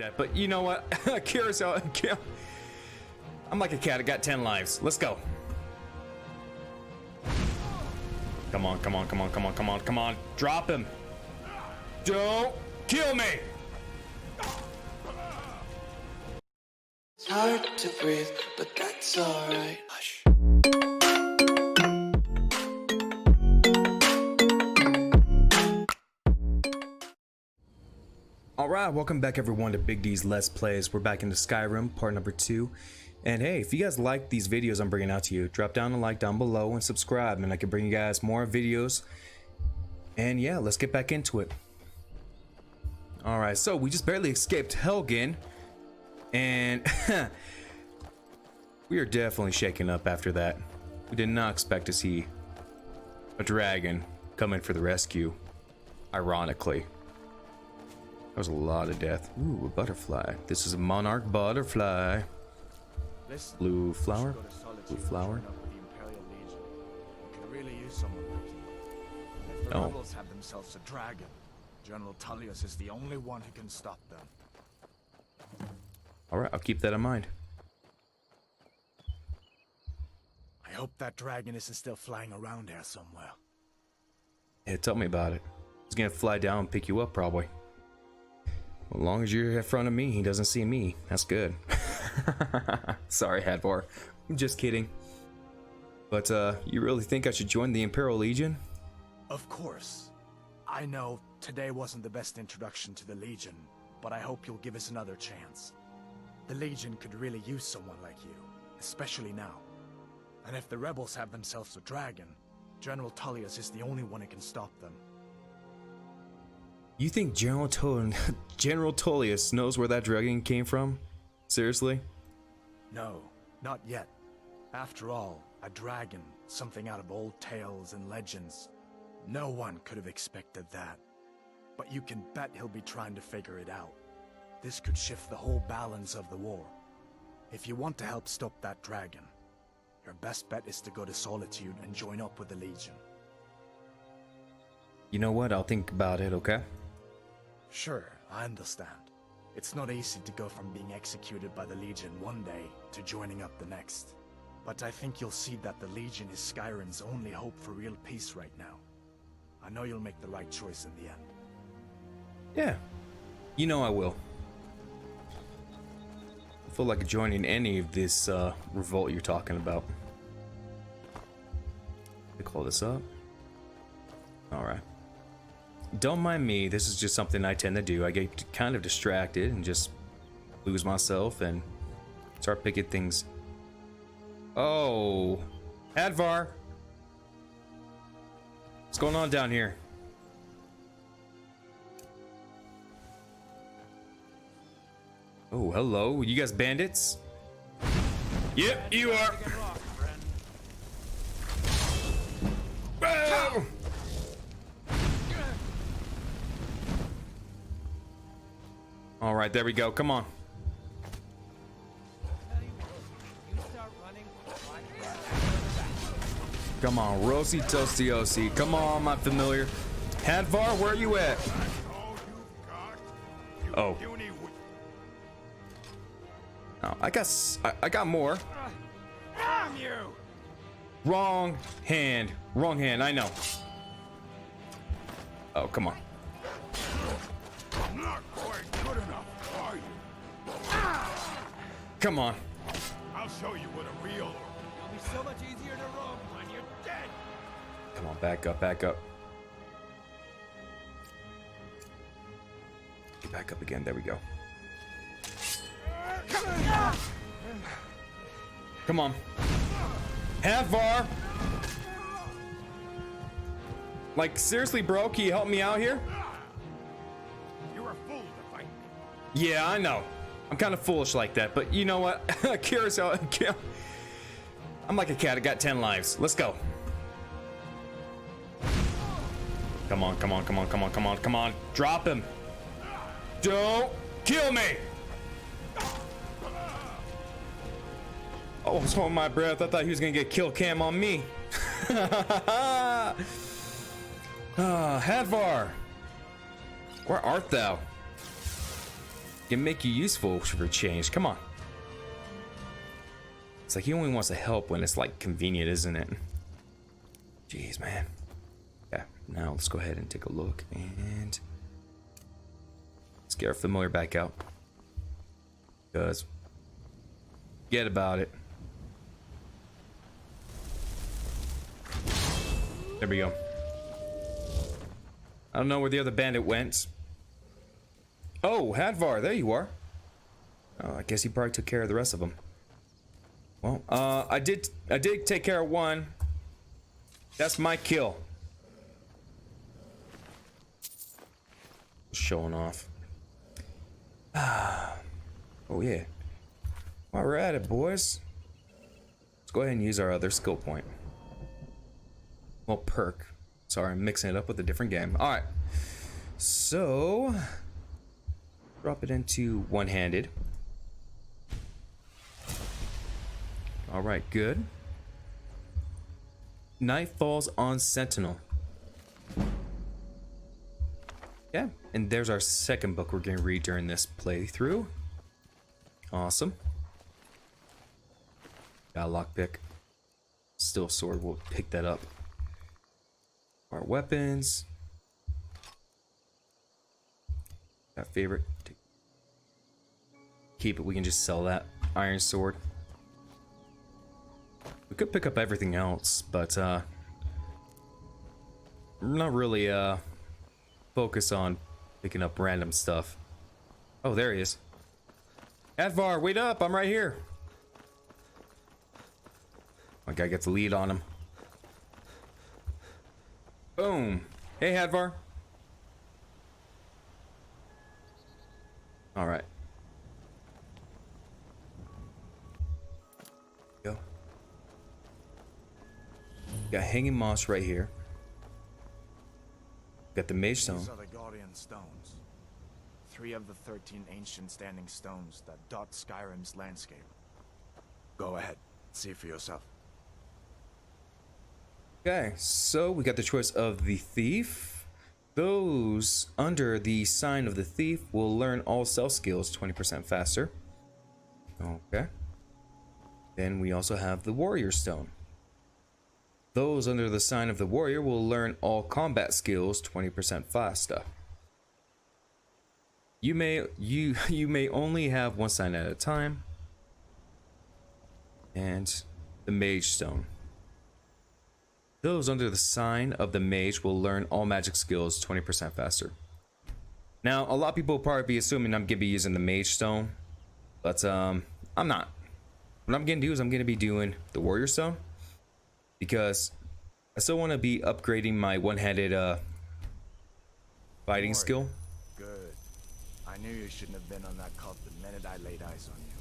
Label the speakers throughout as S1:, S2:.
S1: that, but you know what? Carousel. I'm like a cat. I got 10 lives. Let's go. Come on, come on, come on, come on, come on, come on. Drop him. Don't kill me.
S2: It's hard to breathe, but that's alright. Hush.
S1: Alright, welcome back everyone to Big D's Let's Plays. We're back into Skyrim, part number 2. And hey, if you guys like these videos I'm bringing out to you, drop down a like down below and subscribe, and I can bring you guys more videos. And yeah, let's get back into it. Alright, so we just barely escaped Helgen. And we are definitely shaken up after that. We did not expect to see a dragon come in for the rescue, ironically. That was a lot of death. Ooh, a butterfly. This is a monarch butterfly. Blue flower? Blue flower?
S3: Imperial Legion. Could really use someone like you. If the rebels have themselves a dragon, General Tullius is the only one who can stop them.
S1: Alright, I'll keep that in mind.
S3: I hope that dragon isn't still flying around here somewhere.
S1: Yeah, tell me about it. He's gonna fly down and pick you up, probably. As long as you're in front of me, he doesn't see me. That's good. Sorry, Hadvar. I'm just kidding. But, you really think I should join the Imperial Legion?
S3: Of course. I know today wasn't the best introduction to the Legion, but I hope you'll give us another chance. The Legion could really use someone like you, especially now. And if the rebels have themselves a dragon, General Tullius is the only one who can stop them.
S1: You think General Tullius knows where that dragon came from? Seriously?
S3: No, not yet. After all, a dragon, something out of old tales and legends. No one could have expected that. But you can bet he'll be trying to figure it out. This could shift the whole balance of the war. If you want to help stop that dragon, your best bet is to go to Solitude and join up with the Legion.
S1: You know what? I'll think about it, okay?
S3: Sure, I understand. It's not easy to go from being executed by the Legion one day to joining up the next. But I think you'll see that the Legion is Skyrim's only hope for real peace right now. I know you'll make the right choice in the end.
S1: Yeah. You know I will. I feel like joining any of this revolt you're talking about. They call this up. Alright. Don't mind me, this is just something I tend to do. I get kind of distracted and just lose myself and start picking things. Oh, Hadvar. What's going on down here? Oh, hello. You guys bandits? Yep, you are. Oh! All right, there we go. Come on. Come on, Rosie Tostiosi. Come on, my familiar. Hadvar, where are you at? Oh. Oh, I got more. Wrong hand. Wrong hand, I know. Oh, come on. Come on.
S4: I'll show you what a real. It'll be so much easier to roam when you're dead.
S1: Come on, back up, back up. Get back up again. There we go. Come on. Hadvar! Like, seriously, bro, can you help me out here?
S4: You're a fool to fight me.
S1: Yeah, I know. I'm kind of foolish like that, but you know what? Carousel. I'm like a cat. I got 10 lives. Let's go. Come on, come on, come on, come on, come on, come on. Drop him. Don't kill me. Oh, I was holding my breath. I thought he was gonna get kill cam on me. Hadvar, where art thou? can make you useful for a change. Come on. It's like he only wants to help when it's like convenient, isn't it? Jeez, man. Yeah, now let's go ahead and take a look and let's get our familiar back out. Because forget about it. There we go. I don't know where the other bandit went. Oh, Hadvar, there you are. Oh, I guess he probably took care of the rest of them. Well, I did take care of one. That's my kill. Showing off. Oh yeah. While we're at it, boys, let's go ahead and use our other skill point. Well, perk. Sorry, I'm mixing it up with a different game. All right. So, drop it into one-handed. All right, good. Night falls on Sentinel. Yeah, and there's our second book we're going to read during this playthrough. Awesome. Got a lockpick. Still sword, we'll pick that up. Our weapons. Got favorite. Keep it, we can just sell that. Iron sword. We could pick up everything else, but I'm not really focused on picking up random stuff. Oh, there he is. Hadvar, wait up, I'm right here. My guy gets a lead on him. Boom. Hey, Hadvar. All right. Go. Got hanging moss right here. Got the mage stone.
S3: These are the Guardian stones. 3 of the 13 ancient standing stones that dot Skyrim's landscape. Go ahead, see for yourself.
S1: Okay, so we got the choice of the thief. Those under the sign of the thief will learn all self skills 20% faster. Okay. Then we also have the warrior stone. Those under the sign of the warrior will learn all combat skills 20% faster. You may only have one sign at a time. And the mage stone. Those under the sign of the mage will learn all magic skills 20% faster. Now, a lot of people will probably be assuming I'm gonna be using the mage stone, but I'm not. What I'm gonna do is I'm gonna be doing the warrior stone because I still want to be upgrading my one-handed fighting skill.
S3: Good. I knew you shouldn't have been on that cult the minute I laid eyes on you.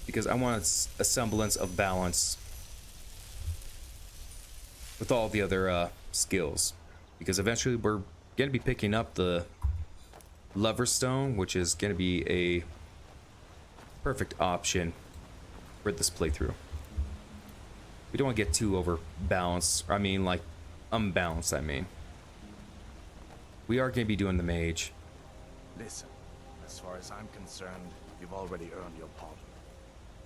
S1: Because I want a semblance of balance with all the other skills, because eventually we're going to be picking up the lover stone, which is going to be a perfect option for this playthrough. We don't want to get too overbalanced, I mean like unbalanced. I mean, we are going to be doing the mage.
S3: Listen, as far as I'm concerned, you've already earned your pardon.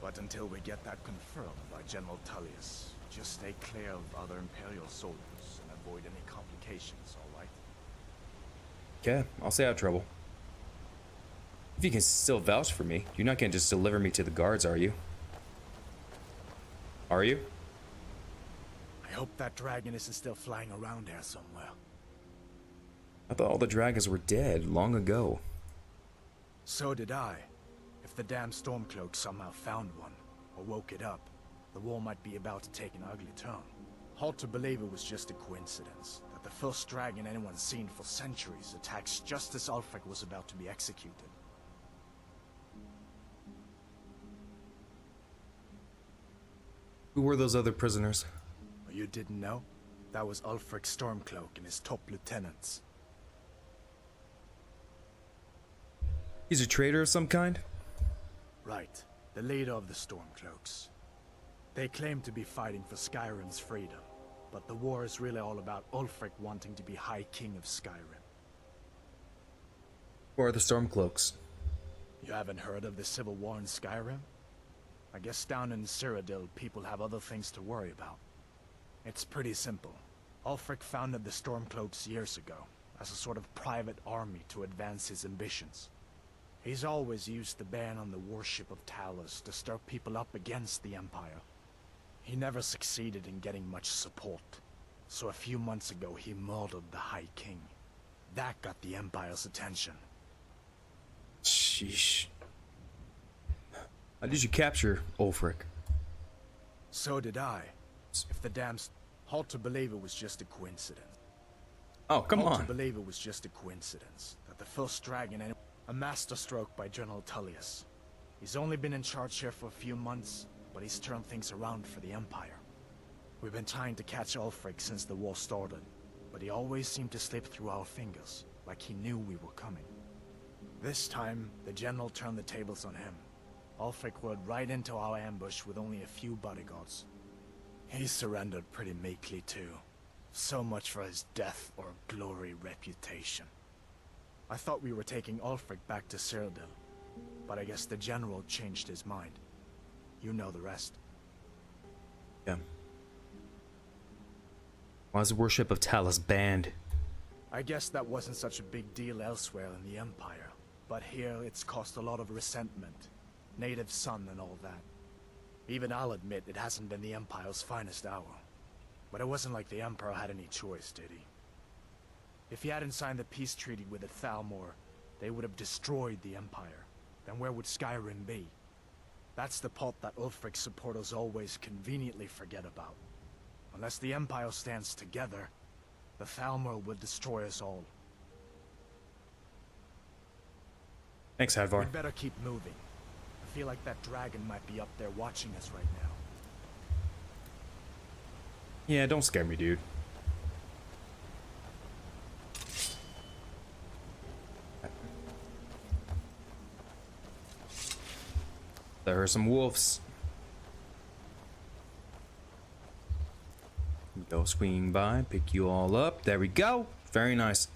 S3: But until we get that confirmed by General Tullius, just stay clear of other Imperial soldiers and avoid any complications, alright?
S1: Okay, I'll stay out of trouble. If you can still vouch for me, you're not going to just deliver me to the guards, are you? Are you?
S3: I hope that dragon isn't still flying around here somewhere.
S1: I thought all the dragons were dead long ago.
S3: So did I. If the damn Stormcloaks somehow found one, or woke it up, the war might be about to take an ugly turn. Hard to believe it was just a coincidence, that the first dragon anyone's seen for centuries attacks just as Ulfric was about to be executed.
S1: Who were those other prisoners?
S3: Oh, you didn't know? That was Ulfric Stormcloak and his top lieutenants.
S1: He's a traitor of some kind?
S3: Right, the leader of the Stormcloaks. They claim to be fighting for Skyrim's freedom, but the war is really all about Ulfric wanting to be High King of Skyrim.
S1: Who are the Stormcloaks?
S3: You haven't heard of the civil war in Skyrim? I guess down in Cyrodiil, people have other things to worry about. It's pretty simple. Ulfric founded the Stormcloaks years ago, as a sort of private army to advance his ambitions. He's always used the ban on the worship of Talus to stir people up against the Empire. He never succeeded in getting much support, so a few months ago he murdered the High King. That got the Empire's attention.
S1: Sheesh. How did you capture Ulfric?
S3: So did I. If the damn's hard to believe it was just a coincidence.
S1: Oh, come
S3: Hard
S1: on.
S3: to believe it was just a coincidence that the first dragon and a masterstroke by General Tullius. He's only been in charge here for a few months, but he's turned things around for the Empire. We've been trying to catch Ulfric since the war started, but he always seemed to slip through our fingers, like he knew we were coming. This time, the General turned the tables on him. Ulfric rode right into our ambush with only a few bodyguards. He surrendered pretty meekly too. So much for his death or glory reputation. I thought we were taking Ulfric back to Cyrodiil, but I guess the General changed his mind. You know the rest.
S1: Yeah. Why is the worship of Talus banned?
S3: I guess that wasn't such a big deal elsewhere in the Empire, but here it's caused a lot of resentment. Native son and all that. Even I'll admit it hasn't been the Empire's finest hour. But it wasn't like the Emperor had any choice, did he? If he hadn't signed the peace treaty with the Thalmor, they would have destroyed the Empire. Then where would Skyrim be? That's the part that Ulfric's supporters always conveniently forget about. Unless the Empire stands together, the Thalmor will destroy us all.
S1: Thanks, Hadvar.
S3: We'd better keep moving. I feel like that dragon might be up there watching us right now.
S1: Yeah, don't scare me, dude. There are some wolves. Go swing by, pick you all up. There we go. Very nice.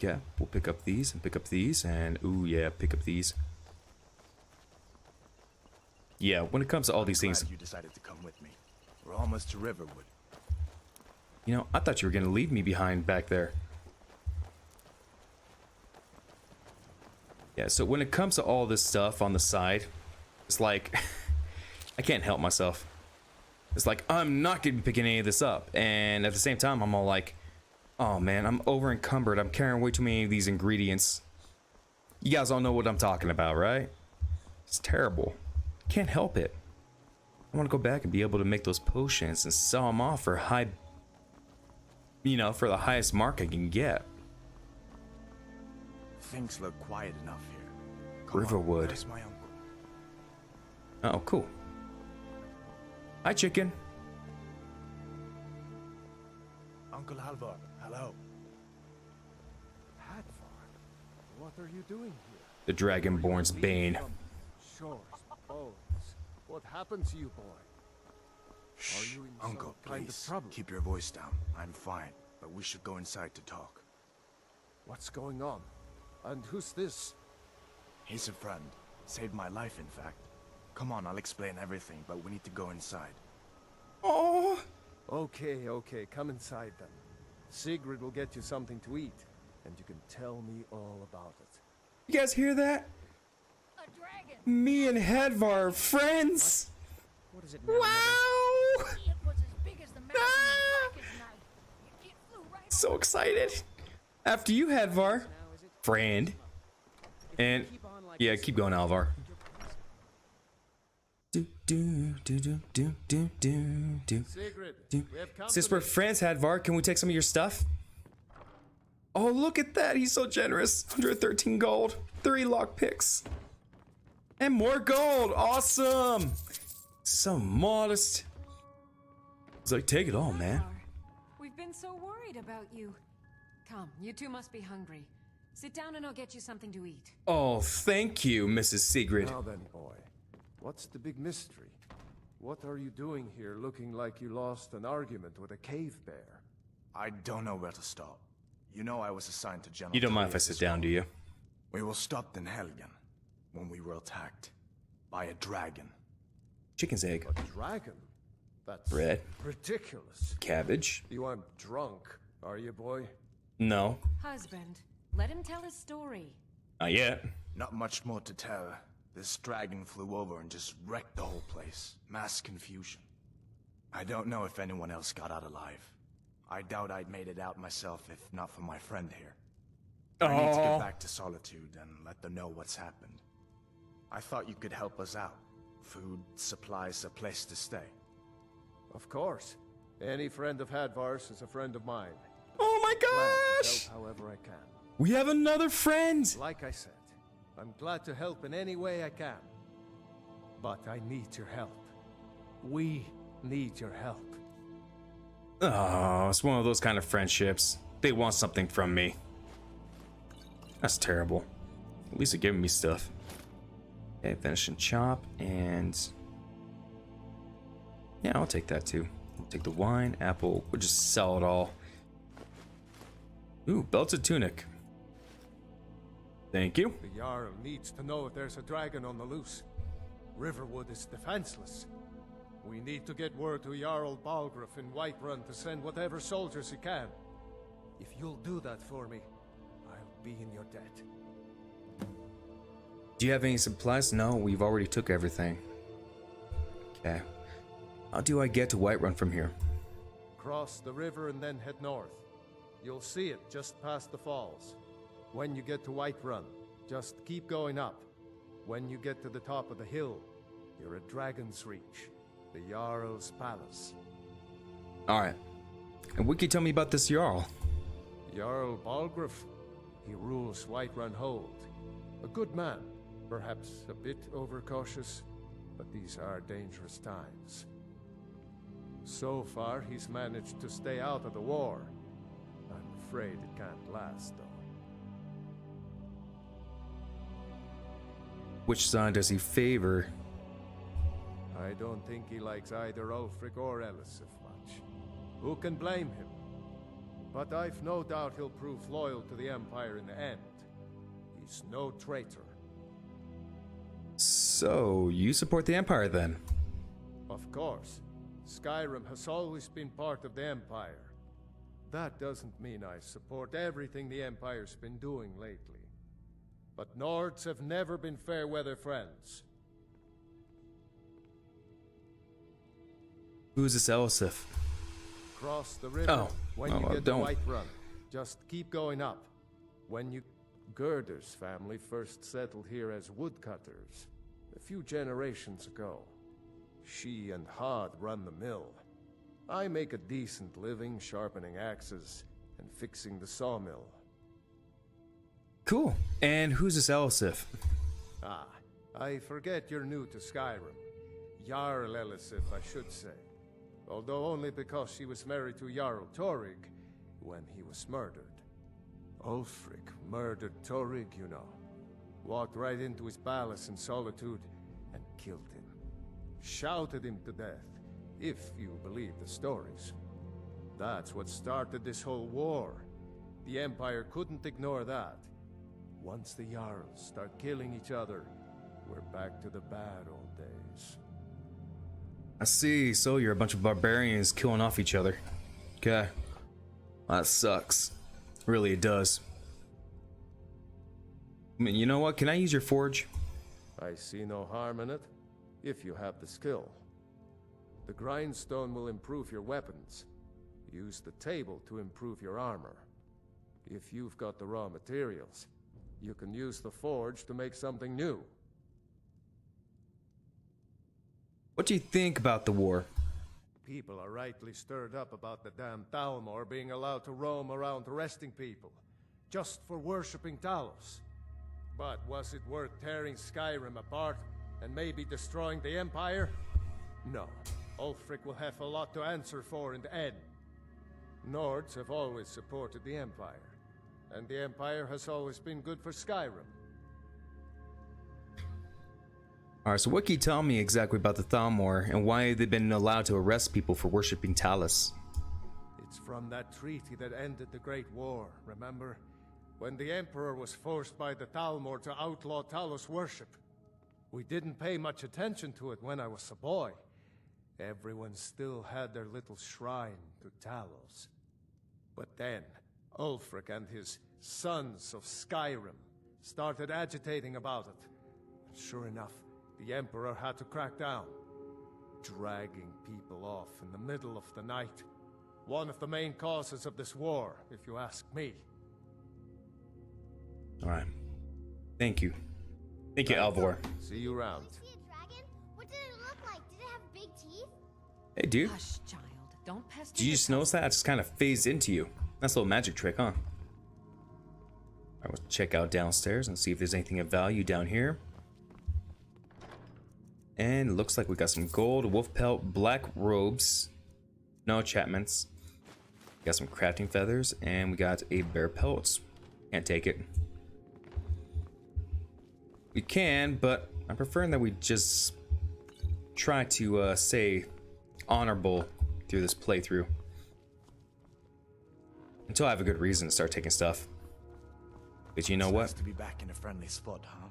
S1: Yeah, we'll pick up these and pick up these and ooh yeah, pick up these. Yeah, when it comes to all these things,
S3: Glad you decided to come with me. We're almost to Riverwood.
S1: you know, I thought you were gonna leave me behind back there. Yeah, so when it comes to all this stuff on the side, it's like I can't help myself. It's like I'm not gonna be picking any of this up, and at the same time, I'm all like, oh man, I'm over encumbered. I'm carrying way too many of these ingredients. You guys all know what I'm talking about, right? It's terrible. Can't help it. I want to go back and be able to make those potions and sell them off for high, you know, for the highest mark I can get.
S3: Things look quiet enough here.
S1: Riverwood.
S3: There's my uncle.
S1: Oh, cool. Hi, chicken.
S3: Uncle Halvar, hello.
S5: Hadvar, what are you doing here?
S1: The Dragonborn's bane.
S5: Shores, bones. What happened to you, boy? Are you in
S3: Uncle,
S5: some kind of
S3: please,
S5: trouble?
S3: keep your voice down. I'm fine, but we should go inside to talk.
S5: What's going on? And who's this?
S3: He's a friend. Saved my life, in fact. Come on, I'll explain everything, but we need to go inside.
S1: Oh,
S5: Okay, okay, come inside then. Sigrid will get you something to eat, and you can tell me all about it.
S1: you guys hear that?
S6: A dragon!
S1: Me and Hadvar are friends.
S6: What is it now?
S1: Wow!
S6: It was as big as the mountain
S1: Ah!
S6: and black as night. It flew right
S1: So excited. After you, Hadvar. Friend. And yeah, keep going, Alvar. Do do do do do do do do.
S5: Sigrid,
S1: do.
S5: we have company.
S1: Since we're friends, Hadvar, can we take some of your stuff? Oh, look at that. He's so generous. 113 gold, 3 lockpicks, and more gold. Awesome. So modest. He's like, take it all, man.
S7: We've been so worried about you. Come, you two must be hungry. Sit down and I'll get you something to eat.
S1: Oh, thank you, Mrs. Sigrid.
S5: Now then, boy, what's the big mystery? What are you doing here looking like you lost an argument with a cave bear?
S3: I don't know where to start. You know I was assigned to General
S1: You don't mind if I
S3: Tullius
S1: sit
S3: as
S1: down,
S3: well.
S1: do you?
S3: We were stopped in Helgen when we were attacked by a dragon.
S1: Chicken's egg.
S5: A dragon? That's
S1: Bread.
S5: ridiculous.
S1: Cabbage.
S5: You aren't drunk, are you, boy?
S1: No.
S7: Husband, let him tell his story.
S1: Not yet.
S3: Not much more to tell. This dragon flew over and just wrecked the whole place. Mass confusion. I don't know if anyone else got out alive. I doubt I'd made it out myself if not for my friend here. I need to get back to Solitude and let them know what's happened. I thought you could help us out. Food, supplies, a place to stay.
S5: Of course. Any friend of Hadvar's is a friend of mine.
S1: Oh my
S5: Glad to
S1: gosh!
S5: help however I can.
S1: We have another friend!
S5: Like I said, I'm glad to help in any way I can. But I need your help. We need your help.
S1: Oh, it's one of those kind of friendships. They want something from me. That's terrible. At least they're giving me stuff. Okay, finish and chop, and yeah, I'll take that too. I'll take the wine, apple. We'll just sell it all. Ooh, belted tunic. Thank you.
S5: The Jarl needs to know if there's a dragon on the loose. Riverwood is defenseless. We need to get word to Jarl Balgruuf in Whiterun to send whatever soldiers he can. If you'll do that for me, I'll be in your debt.
S1: Do you have any supplies? No, we've already took everything. Okay. How do I get to Whiterun from here?
S5: Cross the river and then head north. You'll see it just past the falls. When you get to Whiterun, just keep going up. When you get to the top of the hill, you're at Dragon's Reach, the Jarl's palace.
S1: Alright. And what can you tell me about this Jarl?
S5: Jarl Balgruuf, he rules Whiterun Hold. A good man, perhaps a bit overcautious, but these are dangerous times. So far, he's managed to stay out of the war. I'm afraid it can't last, though.
S1: Which side does he favor?
S5: I don't think he likes either Ulfric or Elisif much. Who can blame him? But I've no doubt he'll prove loyal to the Empire in the end. He's no traitor.
S1: So, you support the Empire then?
S5: Of course. Skyrim has always been part of the Empire. That doesn't mean I support everything the Empire's been doing lately. But Nords have never been fair-weather friends.
S1: Who's this Elisif?
S5: Cross the river when you get to Whiterun. Just keep going up. When you... Gerder's family first settled here as woodcutters a few generations ago. She and Hod run the mill. I make a decent living sharpening axes and fixing the sawmill.
S1: Cool. And who's this Elisif?
S5: Ah, I forget you're new to Skyrim. Jarl Elisif, I should say. Although only because she was married to Jarl Torrig when he was murdered. Ulfric murdered Torrig, you know. Walked right into his palace in Solitude and killed him. Shouted him to death, if you believe the stories. That's what started this whole war. The Empire couldn't ignore that. Once the Jarls start killing each other, we're back to the bad old days.
S1: I see, so you're a bunch of barbarians killing off each other. Okay. That sucks. Really, it does. I mean, you know what? Can I use your forge?
S5: I see no harm in it, if you have the skill. The grindstone will improve your weapons. Use the table to improve your armor. If you've got the raw materials, you can use the forge to make something new.
S1: What do you think about the war?
S5: People are rightly stirred up about the damn Thalmor being allowed to roam around arresting people, just for worshipping Talos. But was it worth tearing Skyrim apart and maybe destroying the Empire? No. Ulfric will have a lot to answer for in the end. Nords have always supported the Empire, and the Empire has always been good for Skyrim.
S1: Alright, so what can you tell me exactly about the Thalmor and why they've been allowed to arrest people for worshipping Talos?
S5: It's from that treaty that ended the Great War, remember? When the Emperor was forced by the Thalmor to outlaw Talos worship. We didn't pay much attention to it when I was a boy. Everyone still had their little shrine to Talos. But then, Ulfric and his Sons of Skyrim started agitating about it. Sure enough, the Emperor had to crack down, dragging people off in the middle of the night. One of the main causes of this war, if you ask me.
S1: Alright. Thank you. Thank you, Alvor.
S5: See you around.
S8: See a dragon? What did it look like? Did it have big teeth?
S1: Hey, dude.
S7: Hush, child. Don't pester.
S1: Did you just notice that? It just kind of phased into you. That's a little magic trick, huh? Alright, we'll check out downstairs and see if there's anything of value down here. And it looks like we got some gold, wolf pelt, black robes, no enchantments. Got some crafting feathers, and we got a bear pelt. Can't take it. We can, but I'm preferring that we just try to stay honorable through this playthrough. Until I have a good reason to start taking stuff. But you know what?
S3: Nice to be back in a friendly spot, huh?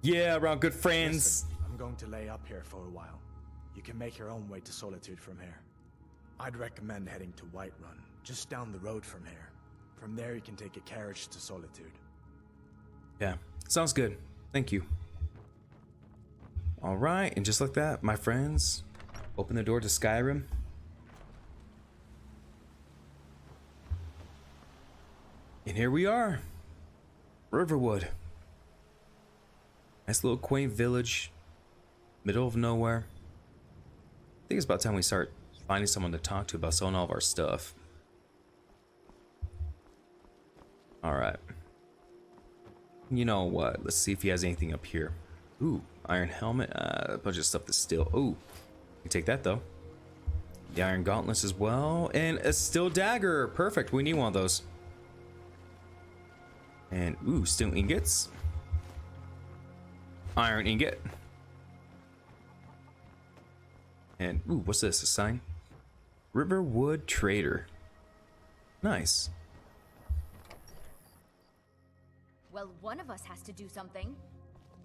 S1: Yeah, around good friends.
S3: Listen, I'm going to lay up here for a while. You can make your own way to Solitude from here. I'd recommend heading to Whiterun, just down the road from here. From there you can take a carriage to Solitude.
S1: Yeah, sounds good. Thank you. All right, and just like that, my friends, open the door to Skyrim. And here we are, Riverwood. Nice little quaint village, middle of nowhere. I think it's about time we start finding someone to talk to about selling all of our stuff. All right. You know what? Let's see if he has anything up here. Ooh, iron helmet. A bunch of stuff to steal. Ooh, we take that though. The iron gauntlets as well, and a steel dagger. Perfect. We need one of those. And ooh, steel ingots. Iron ingot. And ooh, what's this? A sign? Riverwood Trader. Nice.
S8: Well, one of us has to do something.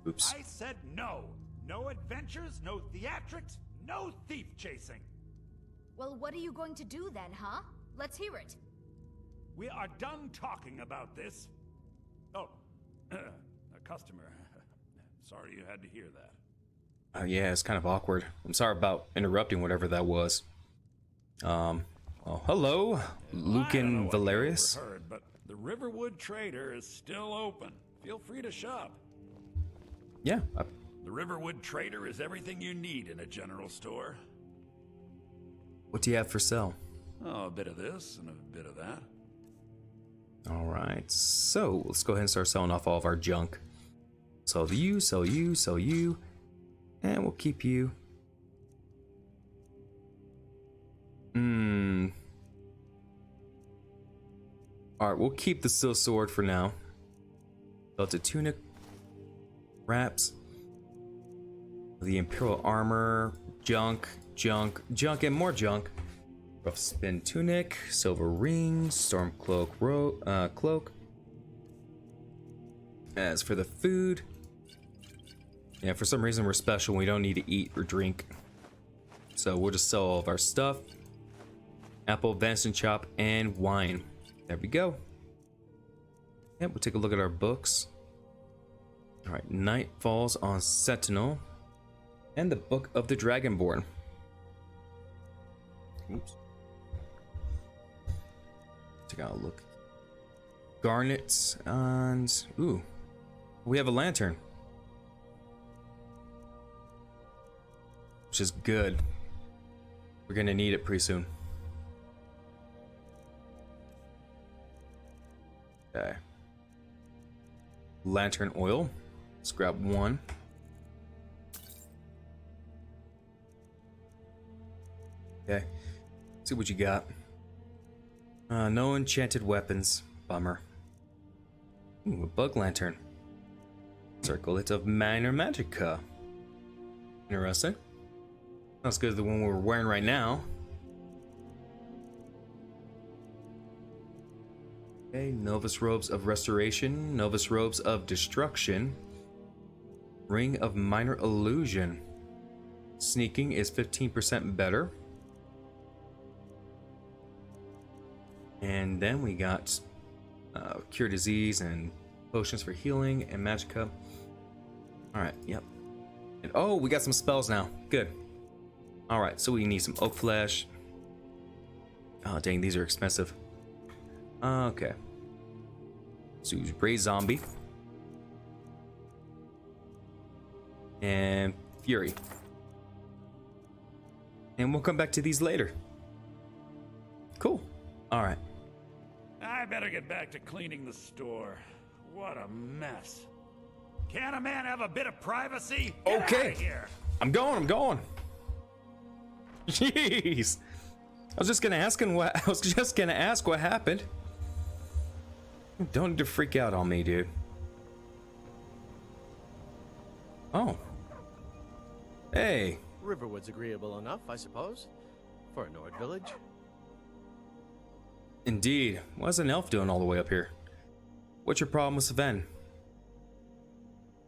S1: Oops.
S4: I said no. No adventures, no theatrics, no thief chasing.
S8: Well, what are you going to do then, huh? Let's hear it.
S4: We are done talking about this. Oh, a customer. Sorry you had to hear that.
S1: Yeah, it's kind of awkward. I'm sorry about interrupting whatever that was. Oh, hello, Lucien Valerius.
S4: Heard, but the Riverwood Trader is still open. Feel free to shop.
S1: Yeah.
S4: The Riverwood Trader is everything you need in a general store.
S1: What do you have for sale?
S4: Oh, a bit of this and a bit of that.
S1: All right, so let's go ahead and start selling off all of our junk. Sell you, sell you, sell you, and we'll keep you. All right, we'll keep the steel sword for now. Belted tunic, wraps, the Imperial armor, junk, and more junk. Rough spin tunic, silver ring, Stormcloak cloak. As for the food, yeah, for some reason we're special. We don't need to eat or drink, so we'll just sell all of our stuff. Apple, venison chop, and wine. There we go. Yep, we'll take a look at our books. All right, Night Falls on Sentinel, and the Book of the Dragonborn. Oops. Take a look. Garnets and ooh, we have a lantern, which is good. We're gonna need it pretty soon. Okay. Lantern oil. Let's grab one. Okay. See what you got. No enchanted weapons. Bummer. Ooh, a bug lantern. Circlet of minor magicka. Interesting. Not as good as the one we're wearing right now. Okay, Novus Robes of Restoration, Novus Robes of Destruction, Ring of Minor Illusion. Sneaking is 15% better. And then we got Cure Disease and Potions for Healing and Magicka. Alright, yep. And oh, we got some spells now. Good. Alright, so we need some Oak Flesh. Oh, dang, these are expensive. Okay. So Raise Zombie. And Fury. And we'll come back to these later. Cool. Alright.
S4: I better get back to cleaning the store. What a mess. Can't a man have a bit of privacy? Get
S1: Okay.
S4: outta here.
S1: I'm going. Jeez. I was just gonna ask what happened. Don't need to freak out on me, dude. Oh. Hey.
S9: Riverwood's agreeable enough, I suppose, for a Nord village.
S1: Indeed. What's an elf doing all the way up here? What's your problem with Sven?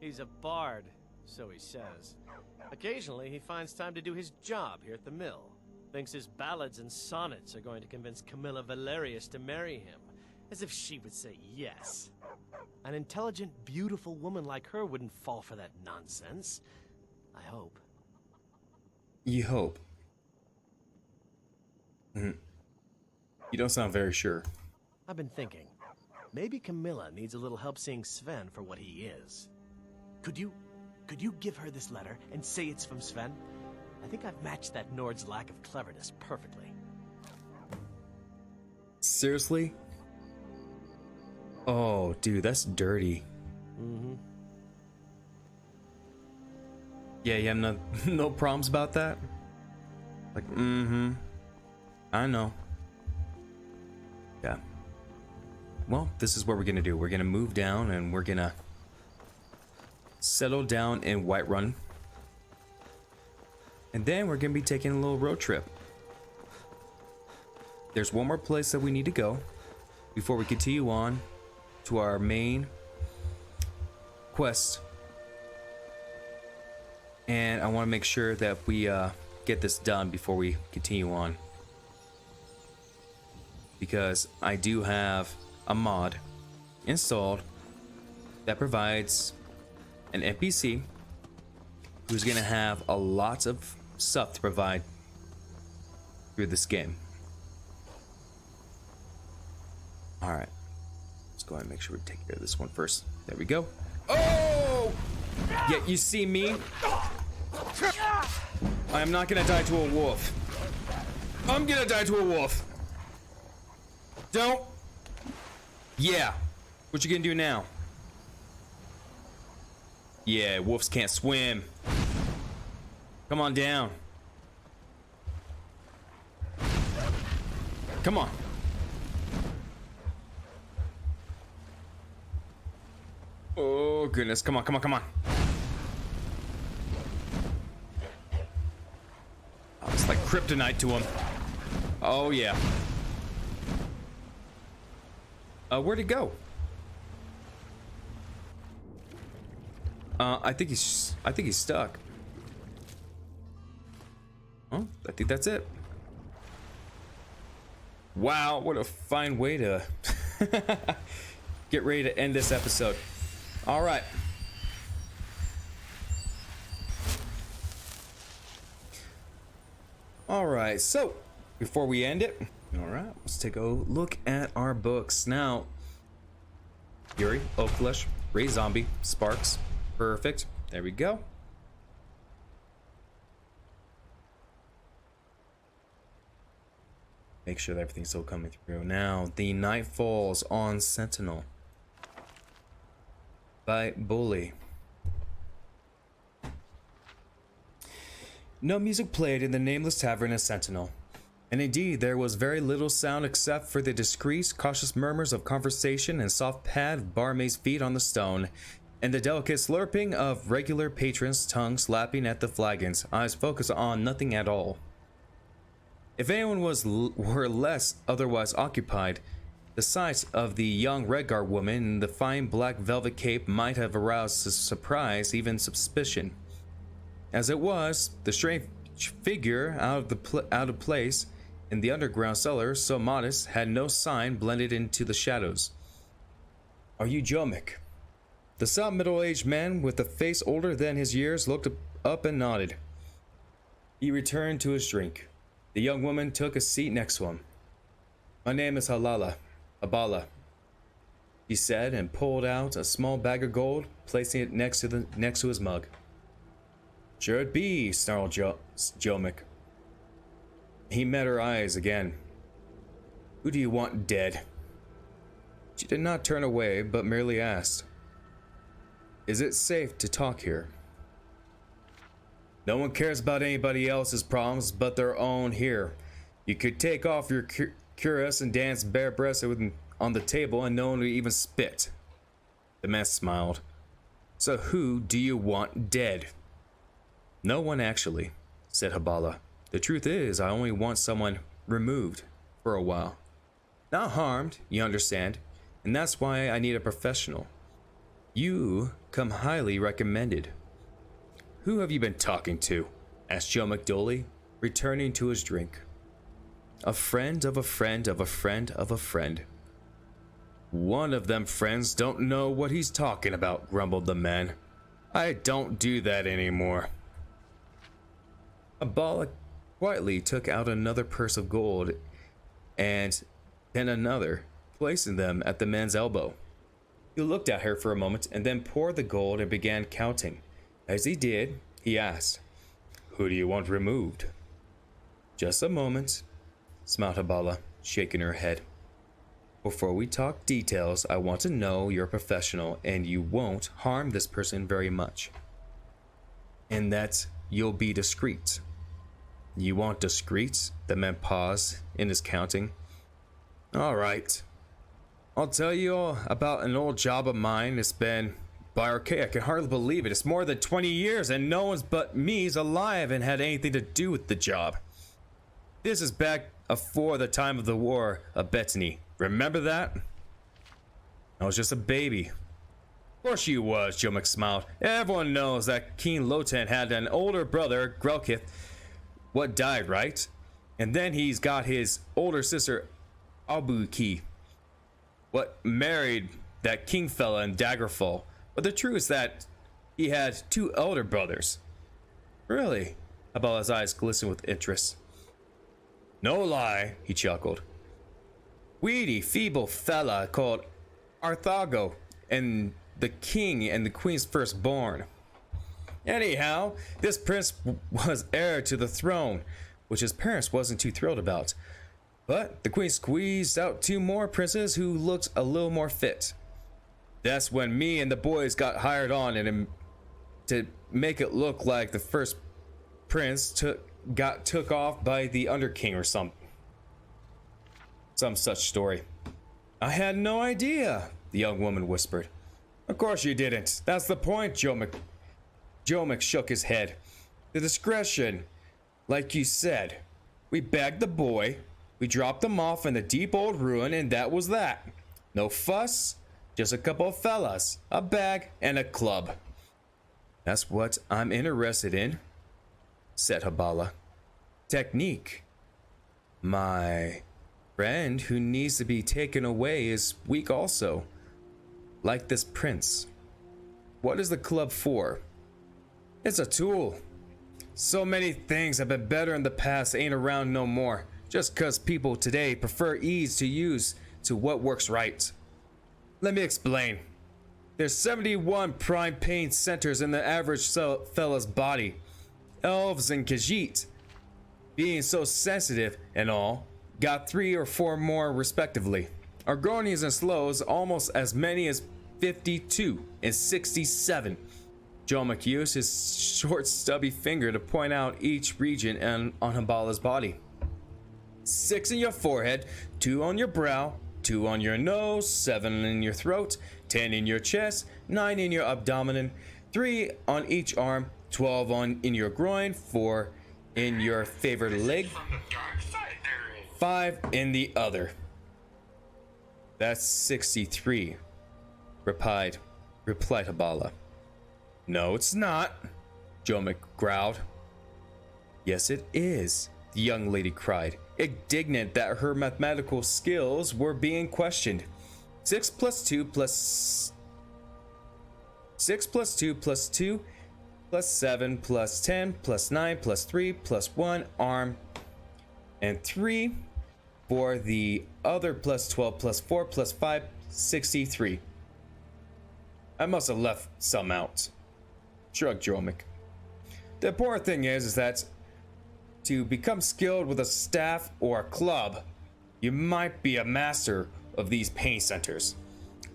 S9: He's a bard, so he says. Occasionally, he finds time to do his job here at the mill. Thinks his ballads and sonnets are going to convince Camilla Valerius to marry him. As if she would say yes. An intelligent, beautiful woman like her wouldn't fall for that nonsense. I hope.
S1: You hope. You don't sound very sure.
S9: I've been thinking. Maybe Camilla needs a little help seeing Sven for what he is. Could you give her this letter and say it's from Sven? I think I've matched that Nord's lack of cleverness perfectly.
S1: Seriously? Oh, dude, that's dirty.
S9: Mm-hmm.
S1: Yeah, you have no problems about that? Like, I know. Yeah. Well, this is what we're gonna do. We're gonna move down and we're gonna settle down in Whiterun. And then we're gonna be taking a little road trip. There's one more place that we need to go before we continue on to our main quest. And I want to make sure that we get this done before we continue on. Because I do have a mod installed that provides an NPC who's going to have a lot of stuff to provide through this game. Alright. Let's go ahead and make sure we take care of this one first. There we go. Oh! Yeah, you see me? I am not gonna die to a wolf. I'm gonna die to a wolf. Don't. Yeah. What you gonna do now? Yeah, wolves can't swim. Come on down. Come on. Oh goodness, come on. Oh, it's like kryptonite to him. Oh yeah. Where'd he go? I think he's stuck. Oh, I think that's it. Wow, what a fine way to get ready to end this episode. All right. All right, so before we end it, all right, let's take a look at our books. Now, Fury, Oak Flesh, Raise Zombie, Sparks. Perfect. There we go. Make sure that everything's still coming through. Now, The Night Falls on Sentinel by Bully. No music played in the nameless tavern of Sentinel. And indeed, there was very little sound except for the discreet, cautious murmurs of conversation and soft pad of barmaid's feet on the stone, and the delicate slurping of regular patrons' tongues lapping at the flagons, eyes focused on nothing at all. If anyone were less otherwise occupied, The sight of the young Redguard woman in the fine black velvet cape might have aroused surprise, even suspicion. As it was, the strange figure out of place in the underground cellar, so modest, had no sign, blended into the shadows. "Are you Jomek?" The stout middle-aged man with a face older than his years looked up and nodded. He returned to his drink. The young woman took a seat next to him. "My name is Abala," he said, and pulled out a small bag of gold, placing it next to his mug. "Sure it be," snarled Jomek. He met her eyes again. "Who do you want dead?" She did not turn away, but merely asked, "Is it safe to talk here?" "No one cares about anybody else's problems but their own here. You could take off your cuirass and dance bare-breasted on the table and no one would even spit." The man smiled. "So who do you want dead?" "No one, actually," said Habala. "The truth is, I only want someone removed for a while. Not harmed, you understand, and that's why I need a professional. You come highly recommended." "Who have you been talking to?" asked Jomek dully, returning to his drink. "A friend of a friend of a friend of a friend." "One of them friends don't know what he's talking about," grumbled the man. "I don't do that anymore." Abala quietly took out another purse of gold and then another, placing them at the man's elbow. He looked at her for a moment and then poured the gold and began counting. As he did, he asked, "Who do you want removed?" "Just a moment," smiled Habala, shaking her head. "Before we talk details, I want to know you're a professional and you won't harm this person very much. And that you'll be discreet." "You want discreet?" The man paused in his counting. "All right. I'll tell you all about an old job of mine. It's been, by archaic, I can hardly believe it. It's more than 20 years and no one's but me's alive and had anything to do with the job. This is back afore the time of the War of Bettany. Remember that?" "I was just a baby." "Of course you was," Jomek smiled. "Everyone knows that King Lotan had an older brother, Grelkith, what died, right? And then he's got his older sister, Albuki, what married that king fella in Daggerfall. But the truth is that he had 2 elder brothers." "Really?" Abala's eyes glistened with interest. "No lie," he chuckled. "Weedy, feeble fella called Arthago, and the king and the queen's firstborn. Anyhow, this prince was heir to the throne, which his parents wasn't too thrilled about. But the queen squeezed out 2 more princes who looked a little more fit. That's when me and the boys got hired on and to make it look like the first prince got took off by the underking or some such story." "I had no idea," the young woman whispered. "Of course you didn't. That's the point," Jomek shook his head. "The discretion, like you said. We bagged the boy, we dropped him off in the deep old ruin, and that was that. No fuss, just a couple of fellas, a bag, and a club." "That's what I'm interested in," said Habala. "Technique. My friend who needs to be taken away is weak also, like this prince. What is the club for?" "It's a tool. So many things have been better in the past ain't around no more, just 'cause people today prefer ease to use to what works right. Let me explain. There's 71 prime pain centers in the average fella's body. Elves and Khajiit, being so sensitive and all, got 3 or 4 more respectively. Argonians and Slows almost as many as 52 and 67. Jomek used his short stubby finger to point out each region on Habala's body. 6 in your forehead, 2 on your brow, 2 on your nose, 7 in your throat, 10 in your chest, 9 in your abdomen, 3 on each arm, 12 in your groin, 4 in your favored leg, 5 in the other. That's 63, replied Habala. No, it's not, Jomek growled. Yes, it is, the young lady cried, indignant that her mathematical skills were being questioned. 6 plus 2 plus 2 plus 7 plus 10 plus 9 plus 3 plus 1 arm and 3 for the other plus 12 plus 4 plus 5, 63. I must have left some out, shrugged Jomek. The important thing is that to become skilled with a staff or a club, you might be a master of these pain centers.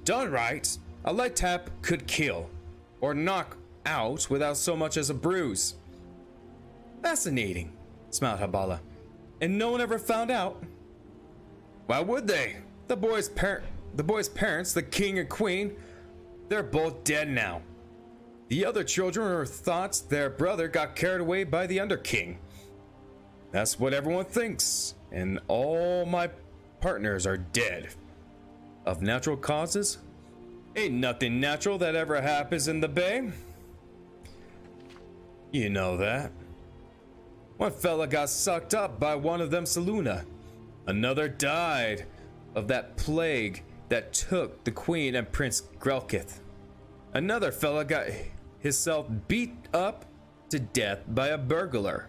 S1: Done right, a light tap could kill or knock out without so much as a bruise. Fascinating, smiled Habala. And no one ever found out? Why would they? The boy's parents, the king and queen, they're both dead now. The other children thought their brother got carried away by the Underking. That's what everyone thinks, and all my partners are dead. Of natural causes? Ain't nothing natural that ever happens in the bay. You know that. One fella got sucked up by one of them Saluna. Another died of that plague that took the queen and Prince Grelkith. Another fella got himself beat up to death by a burglar.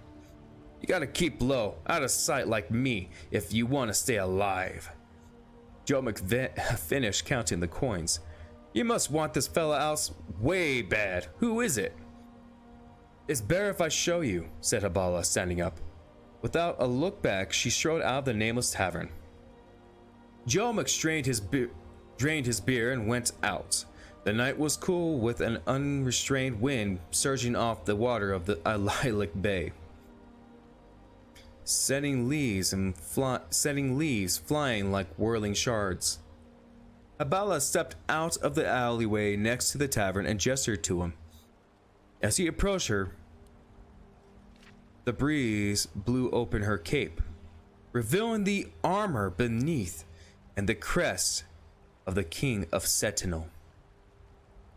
S1: You gotta keep low, out of sight like me, if you want to stay alive. Jomek finished counting the coins. You must want this fella out way bad. Who is it? It's better if I show you, said Habala, standing up. Without a look back, she strode out of the nameless tavern. Jomek drained his beer and went out. The night was cool with an unrestrained wind surging off the water of the lilac bay, setting leaves flying like whirling shards. Habala stepped out of the alleyway next to the tavern and gestured to him. As he approached her, the breeze blew open her cape, revealing the armor beneath and the crest of the King of Sentinel.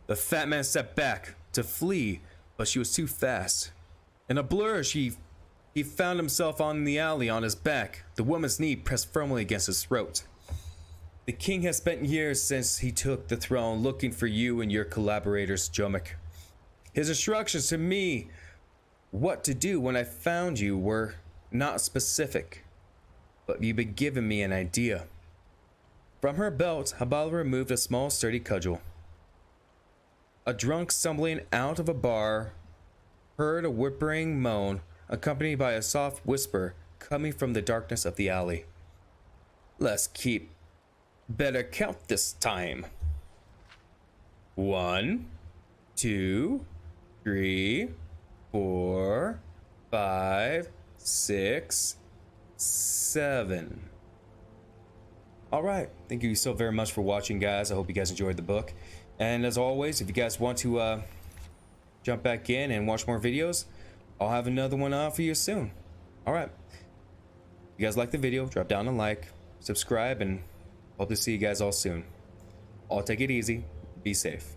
S1: The fat man stepped back to flee, but she was too fast. In a blur, he found himself on the alley on his back, the woman's knee pressed firmly against his throat. The king has spent years since he took the throne looking for you and your collaborators, Jomek. His instructions to me what to do when I found you were not specific, but you've been giving me an idea. From her belt, Habala removed a small sturdy cudgel. A drunk stumbling out of a bar heard a whimpering moan, accompanied by a soft whisper coming from the darkness of the alley. Let's keep better count this time. 1, 2, 3, 4, 5, 6, 7. All right, thank you so very much for watching, guys. I hope you guys enjoyed the book, and as always, if you guys want to jump back in and watch more videos, I'll have another one for you soon. All right, if you guys like the video, drop down a like, subscribe, and hope to see you guys all soon. All take it easy, be safe.